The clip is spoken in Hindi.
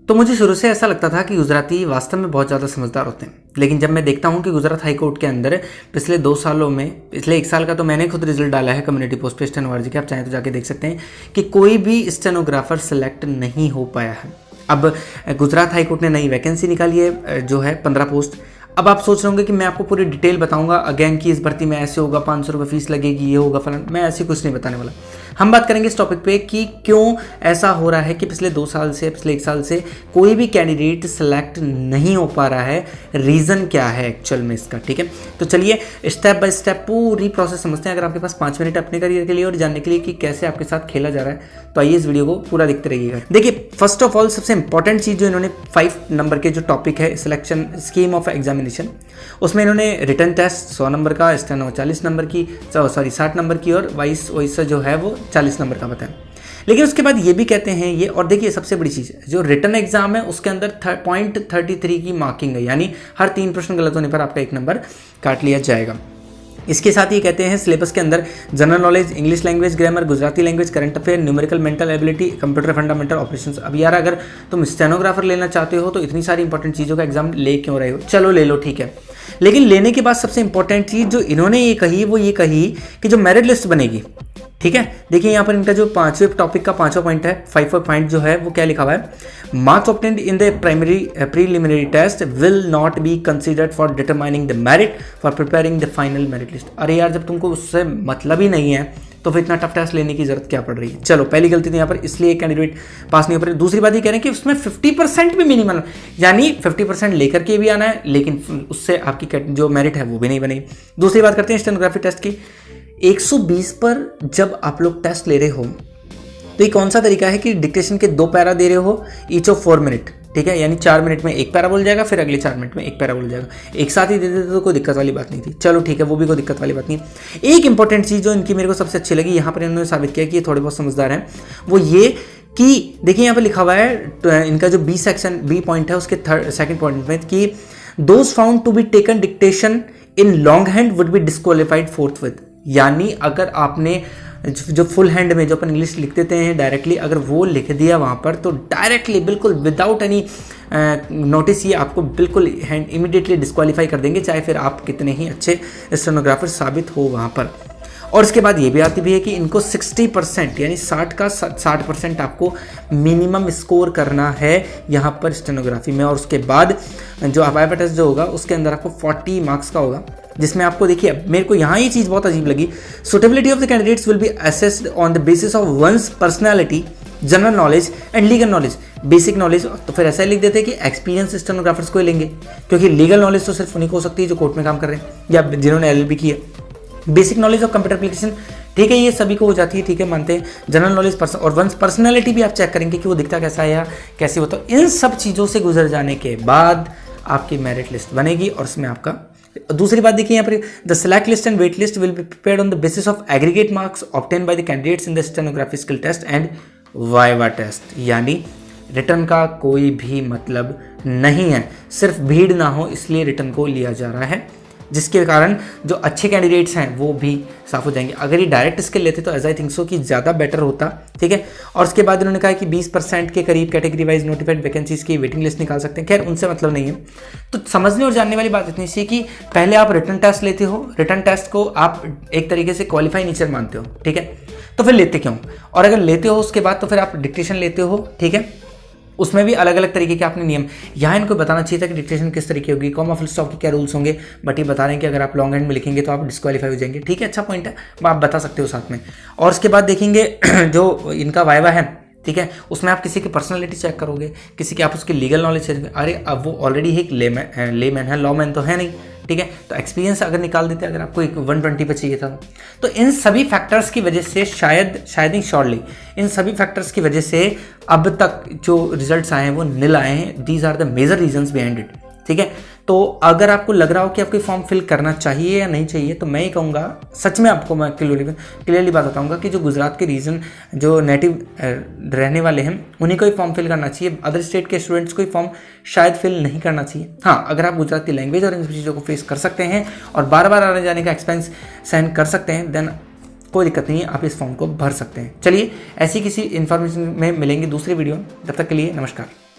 तो मुझे शुरू से ऐसा लगता था कि गुजराती वास्तव में बहुत ज़्यादा समझदार होते हैं, लेकिन जब मैं देखता हूँ कि गुजरात हाई कोर्ट के अंदर पिछले 2 सालों में, पिछले 1 साल का तो मैंने खुद रिजल्ट डाला है कम्युनिटी पोस्ट पे स्टेनोग्राफर के, आप चाहें तो जाके देख सकते हैं कि कोई भी स्टेनोग्राफर सेलेक्ट नहीं हो पाया है। अब गुजरात हाई कोर्ट ने नई वैकेंसी निकाली है जो है 15 पोस्ट। अब आप सोच रहे होंगे कि मैं आपको पूरी डिटेल बताऊंगा अगेन कि इस भर्ती में ऐसे होगा, 500 रुपये फीस लगेगी, ये होगा फलन, मैं ऐसे कुछ नहीं बताने वाला। हम बात करेंगे इस टॉपिक पे कि क्यों ऐसा हो रहा है कि पिछले 2 साल से, पिछले 1 साल से कोई भी कैंडिडेट सेलेक्ट नहीं हो पा रहा है, रीज़न क्या है एक्चुअल में इसका। ठीक है, तो चलिए स्टेप बाय स्टेप पूरी प्रोसेस समझते हैं। अगर आपके पास 5 मिनट अपने करियर के लिए और जानने के लिए कि कैसे आपके साथ खेला जा रहा है, तो आइए इस वीडियो को पूरा देखते रहिएगा। देखिए, फर्स्ट ऑफ ऑल सबसे इंपॉर्टेंट चीज़ जो इन्होंने 5 नंबर के जो टॉपिक है सिलेक्शन स्कीम ऑफ एग्जामिनेशन, उसमें इन्होंने रिटर्न टेस्ट 100 नंबर का, स्टेनो 40 नंबर की, 60 नंबर की और वाइस वॉइस जो है वो 40 नंबर का बताएं। लेकिन उसके बाद ये भी कहते हैं ये, और देखिए सबसे बड़ी चीज़ है जो रिटर्न एग्जाम है उसके अंदर 0.33 की मार्किंग है, यानी हर 3 प्रश्न गलत होने पर आपका 1 नंबर काट लिया जाएगा। इसके साथ ये कहते हैं सिलेबस के अंदर general knowledge, English language, grammar, Gujarati language, current affair, numerical, mental ability, computer fundamental, operations. अब यार अगर तुम स्टेनोग्राफर लेना चाहते हो तो इतनी सारी इंपॉर्टेंट चीज़ों का एग्जाम ले क्यों रहे हो? चलो ले लो, ठीक है, लेकिन लेने के बाद सबसे इंपॉर्टेंट चीज़ जो इन्होंने ये कही वो ये कही कि जो मेरिट लिस्ट बनेगी, ठीक है, देखिए यहाँ पर इनका जो 5वें टॉपिक का 5वां पॉइंट है, 5वां पॉइंट जो है वो क्या लिखा हुआ है, marks obtained in the primary preliminary test will not be considered for determining the merit for preparing the final merit list. अरे यार, जब तुमको उससे मतलब ही नहीं है तो फिर इतना टफ टेस्ट लेने की जरूरत क्या पड़ रही है? चलो, पहली गलती थी यहाँ पर, इसलिए कैंडिडेट पास नहीं हो पा रहे। दूसरी बात ये कह रहे हैं कि उसमें 50% भी मिनिमम, यानी 50% लेकर के भी आना है, लेकिन उससे आपकी जो मेरिट है वो भी नहीं बनेगी। दूसरी बात करते हैं स्टेनोग्राफी टेस्ट की। 120 पर जब आप लोग टेस्ट ले रहे हो तो ये कौन सा तरीका है कि डिक्टेशन के 2 पैरा दे रहे हो ईच ऑफ 4 मिनट, ठीक है, यानी 4 मिनट में 1 पैरा बोल जाएगा, फिर अगले 4 मिनट में 1 पैरा बोल जाएगा। एक साथ ही दे देते तो कोई दिक्कत वाली बात नहीं थी। चलो ठीक है, वो भी कोई दिक्कत वाली बात नहीं है। एक इंपॉर्टेंट चीज़ जो इनकी मेरे को सबसे अच्छी लगी, यहाँ पर इन्होंने साबित किया कि ये थोड़े बहुत समझदार हैं, वो ये कि देखिए यहाँ पर लिखा हुआ है इनका जो बी सेक्शन, बी पॉइंट है उसके सेकंड पॉइंट में कि those found to be taken dictation in long hand would be disqualified forthwith. यानी अगर आपने जो फुल हैंड में जो अपन इंग्लिश लिख देते हैं डायरेक्टली, अगर वो लिख दिया वहाँ पर तो डायरेक्टली बिल्कुल विदाउट एनी नोटिस ये आपको बिल्कुल हैंड इमीडिएटली डिस्क्वालीफाई कर देंगे, चाहे फिर आप कितने ही अच्छे स्टेनोग्राफर साबित हो वहाँ पर। और इसके बाद ये भी आती भी है कि इनको 60% यानी 60 का 60% आपको मिनिमम स्कोर करना है यहाँ पर स्टेनोग्राफी में। और उसके बाद जो वाइवा टेस्ट जो होगा उसके अंदर आपको 40 मार्क्स का होगा, जिसमें आपको देखिए, मेरे को यहाँ ये चीज़ बहुत अजीब लगी, suitability of the candidates will be assessed on the basis of one's personality, general knowledge and legal knowledge. Basic knowledge तो फिर ऐसा ही लिख देते हैं कि एक्सपीरियंस स्टेनोग्राफर्स को ही लेंगे, क्योंकि लीगल नॉलेज तो सिर्फ उन्हीं को हो सकती है जो कोर्ट में काम कर रहे हैं या जिन्होंने LLB की है। Basic knowledge of computer application, ठीक है, ये सभी को हो जाती है, ठीक है, मानते हैं। जनरल नॉलेज और वंस पर्सनैलिटी भी आप चेक करेंगे कि वो दिखता कैसा है या कैसे होता है। इन सब चीज़ों से गुजर जाने के बाद आपकी मेरिट लिस्ट बनेगी और उसमें आपका। दूसरी बात देखिए यहाँ पर, the select list and wait list will be prepared on the basis of aggregate marks obtain by the candidates in the stenography skill test and viva test. यानी रिटर्न का कोई भी मतलब नहीं है, सिर्फ भीड़ ना हो इसलिए रिटर्न को लिया जा रहा है, जिसके कारण जो अच्छे कैंडिडेट्स हैं वो भी साफ हो जाएंगे। अगर ये डायरेक्ट स्किल लेते तो एज आई थिंक सो कि ज़्यादा बेटर होता, ठीक है। और उसके बाद इन्होंने कहा कि 20% के करीब कैटेगरी वाइज नोटिफाइड वैकेंसीज की वेटिंग लिस्ट निकाल सकते हैं। खैर, उनसे मतलब नहीं है। तो समझने और जानने वाली बात इतनी सी कि पहले आप रिटर्न टेस्ट लेते हो, रिटर्न टेस्ट को आप एक तरीके से क्वालिफाई नेचर मानते हो, ठीक है, तो फिर लेते क्यों? और अगर लेते हो उसके बाद तो फिर आप डिक्टेशन लेते हो, ठीक है, उसमें भी अलग अलग तरीके के आपने नियम, यहाँ इनको बताना चाहिए था कि डिक्टेशन किस तरीके होगी, कॉमा फुल स्टॉप के क्या रूल्स होंगे, बट ये बता रहे हैं कि अगर आप लॉन्ग हैंड में लिखेंगे तो आप डिस्क्वालीफाई हो जाएंगे, ठीक है, अच्छा पॉइंट है, आप बता सकते हो साथ में। और उसके बाद देखेंगे जो इनका वाइवा है, ठीक है, उसमें आप किसी की पर्सनालिटी चेक करोगे, किसी की आप उसकी लीगल नॉलेज चेक करोगे। अरे अब वो ऑलरेडी एक लेमैन है, लॉमैन तो है नहीं, ठीक है, तो एक्सपीरियंस अगर निकाल देते अगर आपको एक 120 पे चाहिए था तो इन सभी फैक्टर्स की वजह से शायद ही शॉर्टली इन सभी फैक्टर्स की वजह से अब तक जो रिजल्ट्स आए हैं वो निल आए हैं। These are the major reasons behind it, ठीक है। तो अगर आपको लग रहा हो कि आपको फॉर्म फिल करना चाहिए या नहीं चाहिए, तो मैं ये कहूँगा, सच में आपको मैं क्लियरली बात बताऊँगा कि जो गुजरात के रीजन जो नेटिव रहने वाले हैं उन्हीं को ही फॉर्म फिल करना चाहिए। अदर स्टेट के स्टूडेंट्स को ही फॉर्म शायद फिल नहीं करना चाहिए। हाँ, अगर आप गुजराती लैंग्वेज और इन सब चीज़ों को फेस कर सकते हैं और बार बार आने जाने का एक्सपेंस सहन कर सकते हैं, देन कोई दिक्कत नहीं है, आप इस फॉर्म को भर सकते हैं। चलिए, ऐसी किसी इन्फॉर्मेशन में मिलेंगे दूसरी वीडियो, तब तक के लिए नमस्कार।